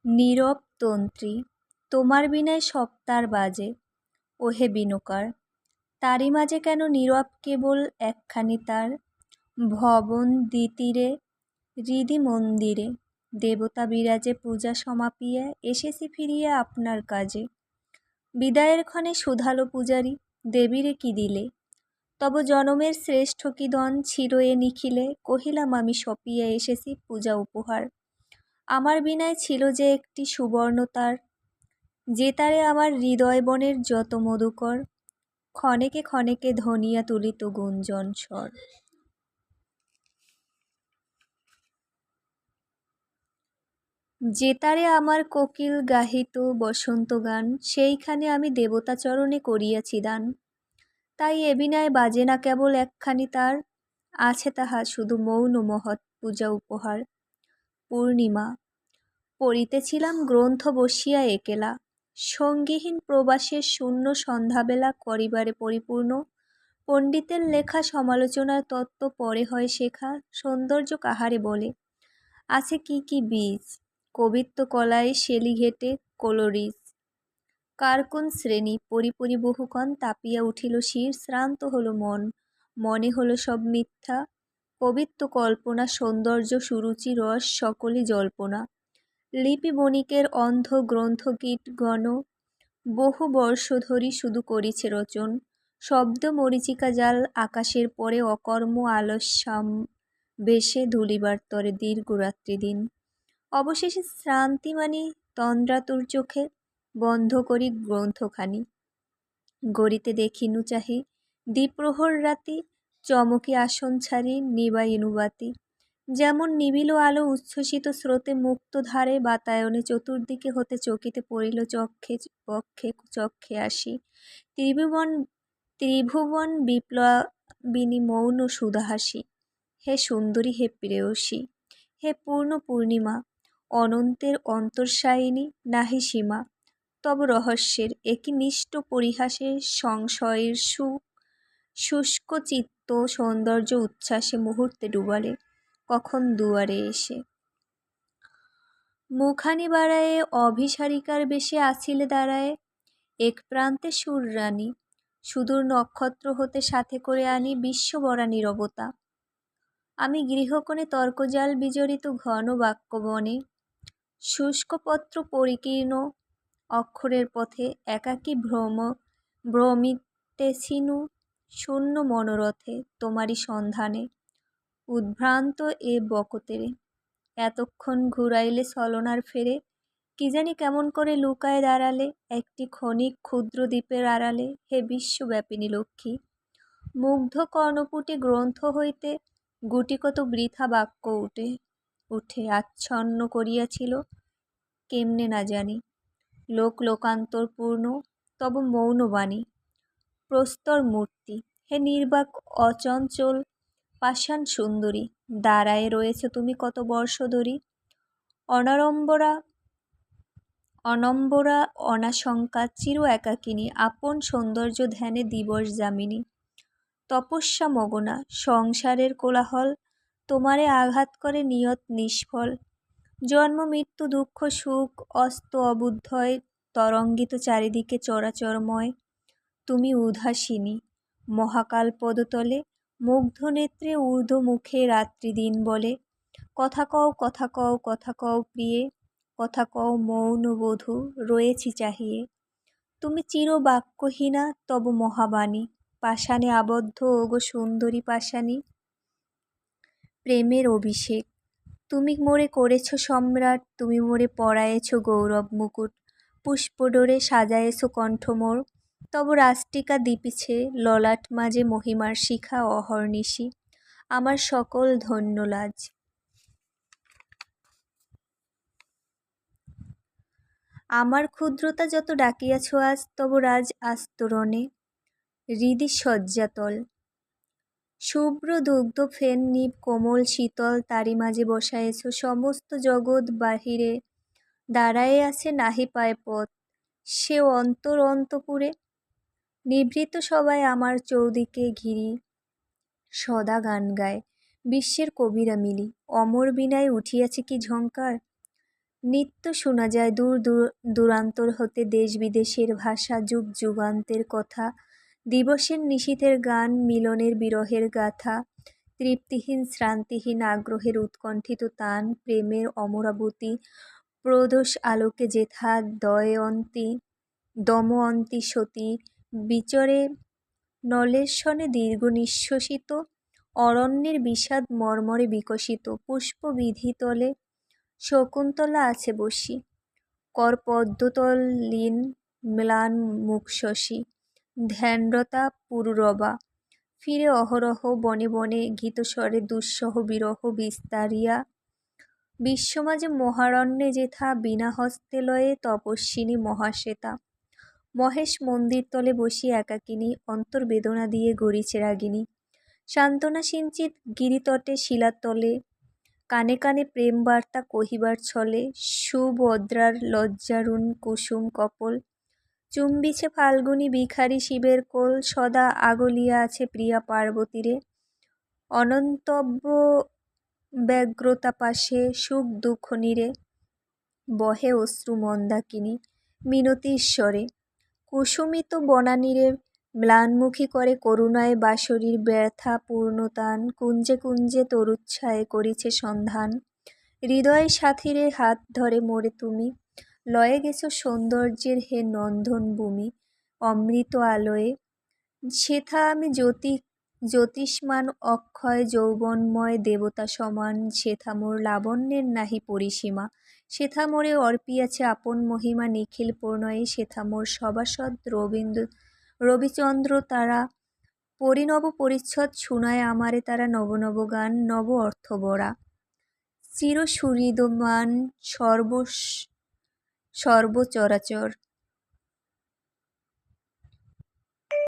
নীরব তন্ত্রী, তোমার বিনায় সপ্তার বাজে। ওহে বিনুকার, তারই মাঝে কেন নীরব কেবল একখানি তার। ভবন দ্বিতীরে হৃদি মন্দিরে, দেবতা বিরাজে পূজা সমাপিয়া এসেছি ফিরিয়া আপনার কাজে। বিদায়ের ক্ষণে শুধালো পূজারী, দেবীরে কি দিলে? তব জনমের শ্রেষ্ঠ কি দন ছিল এ নিখিলে। কহিলাম আমি সপিয়া এসেছি পূজা উপহার। আমার বিনায় ছিল যে একটি সুবর্ণ তার, যে তারে আমার হৃদয় বনের যত মধুকর। ক্ষণেকে ক্ষণেকে ধনিয়া তুলিত গুঞ্জন স্বর। যে তারে আমার কোকিল গাহিত বসন্ত গান, সেইখানে আমি দেবতা চরণে করিয়াছি দান। তাই এ বিনায় বাজে না কেবল একখানি তার, আছে তাহা শুধু মৌন মহৎ পূজা উপহার। পূর্ণিমা, পড়িতেছিলাম গ্রন্থ বসিয়া একেলা, সঙ্গীহীন প্রবাসের শূন্য সন্ধ্যাবেলা করিবারে পরিপূর্ণ। পণ্ডিতের লেখা সমালোচনার তত্ত্ব পরে হয় শেখা, সৌন্দর্য কাহারে বলে আছে কি কি বীজ। কবিত্ব কলায় শেলিঘেটে কোলোরিজ, কার কোন শ্রেণী পরিপরি বহুকণ তাপিয়া উঠিল শির। শ্রান্ত হলো মন, মনে হলো সব মিথ্যা। কবিত্ব কল্পনা, সৌন্দর্য সুরুচি রস সকলই জল্পনা। লিপি বণিকের অন্ধ গ্রন্থকীট গণ, বহু বর্ষ ধরি শুধু করিছে রচন। শব্দ মরীচিকা জাল আকাশের পরে, অকর্ম আলস্যাম বেশে ধূলিবার তরে দীর্ঘ রাত্রি দিন। অবশেষে শ্রান্তিমানি তন্দ্রাতুর চোখে, বন্ধ করি গ্রন্থখানি। গড়িতে দেখিনু চাহি দ্বিপ্রহর রাতি, চমকি আসন ছাড়ি নিবাইনু বাতি। যেমন নিবিল আলো উচ্ছ্বসিত স্রোতে মুক্ত ধারে, বাতায়নে চতুর্দিকে হতে চকিতে পড়িল চক্ষে পক্ষে চক্ষে আসি। ত্রিভুবন ত্রিভুবন বিপ্লবিনী মৌন সুধাহাসি। হে সুন্দরী, হে প্রেয়সী, হে পূর্ণ পূর্ণিমা, অনন্তের অন্তর্সায়িনী নাহি সীমা। তব রহস্যের একই মিষ্ট পরিহাসে, সংশয়ের শুষ্ক চিত্ত সৌন্দর্য উচ্ছ্বাসে মুহূর্তে ডুবালে কখন দুয়ারে এসে। মুখানি বাড়ায়ে অভিসারিকার বেশে আছিলে দাঁড়ায়ে, এক প্রান্তে সুররানী, সুদূর নক্ষত্র হতে সাথে করে আনি বিশ্ববরা নীরবতা। আমি গৃহকোণে তর্কজাল বিজড়িত ঘন বাক্যবনে, শুষ্ক পত্র পরিকীর্ণ অক্ষরের পথে একাকী ভ্রমিতেছিনু শূন্য মনোরথে তোমারই সন্ধানে। উদ্ভ্রান্ত এ বকতেরে, এতক্ষণ ঘুরাইলে ছলনার ফেরে। কি জানি কেমন করে লুকায় দাঁড়ালে একটি ক্ষণিক ক্ষুদ্র দ্বীপের আড়ালে। হে বিশ্বব্যাপিনী লক্ষ্মী, মুগ্ধ কর্ণপুটে গ্রন্থ হইতে গুটিকত বৃথা বাক্য উঠে আচ্ছন্ন করিয়াছিল কেমনে না জানি। লোক লোকান্তর পূর্ণ তব মৌন বাণী। প্রস্তর মূর্তি, হে নির্বাক অচঞ্চল পাষাণ সুন্দরী, দাঁড়ায়ে রয়েছ তুমি কত বর্ষ ধরি। অনম্বরা অনাশঙ্কা চির একাকিনী, আপন সৌন্দর্য ধ্যানে দিবস যামিনী। তপস্যা মগনা সংসারের কোলাহল, তোমারে আঘাত করে নিয়ত নিষ্ফল। জন্ম মৃত্যু দুঃখ সুখ অস্ত অবুদ্ধয়, তরঙ্গিত চারিদিকে চরাচরময়। তুমি উদাসিনী মহাকাল পদতলে, মুগ্ধ নেত্রে ঊর্ধ্ব মুখে রাত্রি দিন বলে। কথা কও কথা কও কথা কও প্রিয়ে, কথা কও মৌন বধূ রয়েছি চাহিয়ে। তুমি চির বাক্যহীনা তব মহাবাণী, পাষাণে আবদ্ধ ওগো সুন্দরী পাষাণী। প্রেমের অভিষেক, তুমি মোরে করেছ সম্রাট, তুমি মোরে পরায়েছ গৌরব মুকুট। পুষ্পডোরে সাজায়েছ কণ্ঠ মোর, তব রাষ্টিকা দীপিছে ললাট মাঝে মহিমার শিখা অহর্নিশি। আমার সকল ধন্য লাজ। আমার ক্ষুদ্রতা যত ডাকিয়াছ আজ, তব রাজ আস্তরণে হৃদি শয্যাতল। শুভ্র দুগ্ধ ফেন নিব কোমল শীতল, তারি মাঝে বসায়েছ সমস্ত জগৎ। বাহিরে দাঁড়ায়ে আছে নাহি পায় পথ, সে অন্তর অন্তপুরে। নিভৃত সবাই আমার চৌদিকে ঘিরি, সদা গান গায় বিশ্বের কবিরা মিলি। অমর বীণায় উঠিয়াছে কি ঝঙ্কার, নিত্য শোনা যায় দূর দূর দূরান্তর হতে দেশ বিদেশের ভাষা, যুগ যুগান্তের কথা, দিবসের নিশীথের গান, মিলনের বিরহের গাথা, তৃপ্তিহীন শ্রান্তিহীন আগ্রহের উৎকণ্ঠিত তান, প্রেমের অমরাবতী প্রদোষ আলোকে যেথা দময়ন্তী সতী বিচরে নলের দীর্ঘ নিঃশ্বসিত, অরণ্যের বিষাদ মর্মরে বিকশিত, পুষ্পবিধি তলে শকুন্তলা আছে বসি, করপদ্মতল লীন ম্লান মুখ শশী, ধ্যানরতা পুরুরবা ফিরে অহরহ বনে বনে গীতস্বরে দুঃসহ বিরহ বিস্তারিয়া, বিশ্বমাঝে মহারণ্যে যেথা বিনা হস্তে লয়ে তপস্বিনী মহাশ্বেতা, মহেশ মন্দির তলে বসি একাকিনী, অন্তর্বেদনা দিয়ে গড়িছে রাগিনী, সান্ত্বনা সিঞ্চিত গিরিতটে শিলাতলে, কানে কানে প্রেম বার্তা কহিবার ছলে, সুভদ্রার লজ্জারুণ কুসুম কপল, চুম্বিছে ফাল্গুনী ভিখারি শিবের কোল, সদা আগলিয়া আছে প্রিয়া পার্বতীরে, অনন্তব্য ব্যগ্রতা পাশে সুখ দুঃখ নীরে, বহে অশ্রু মন্দাকিনী মিনতিস্বরে, কুসুমিত বনানীরে ম্লানমুখী করে করুণায় বাঁশরীর ব্যথা পূর্ণতান, কুঞ্জে কুঞ্জে তরুচ্ছায়ে করিছে সন্ধান, হৃদয় সাথীরে হাত ধরে মোরে তুমি, লয়ে গেছো সৌন্দর্যের হে নন্দন ভূমি, অমৃত আলোয়ে সেথা আমি জ্যোতিষ্মান অক্ষয় যৌবনময় দেবতা সমান, সেথা মোর লাবণ্যের নাহি পরিসীমা, সেথা মোরে অর্পিয়াছে আপন মহিমা নিখিল প্রণয়ে, সেথা মোর সভাসদ রবিচন্দ্র তারা, পরিণব পরিচ্ছদ শুনায় আমারে তারা, নব নব গান নব অর্থ বরা, চির সুহৃদমান সর্বচরাচর।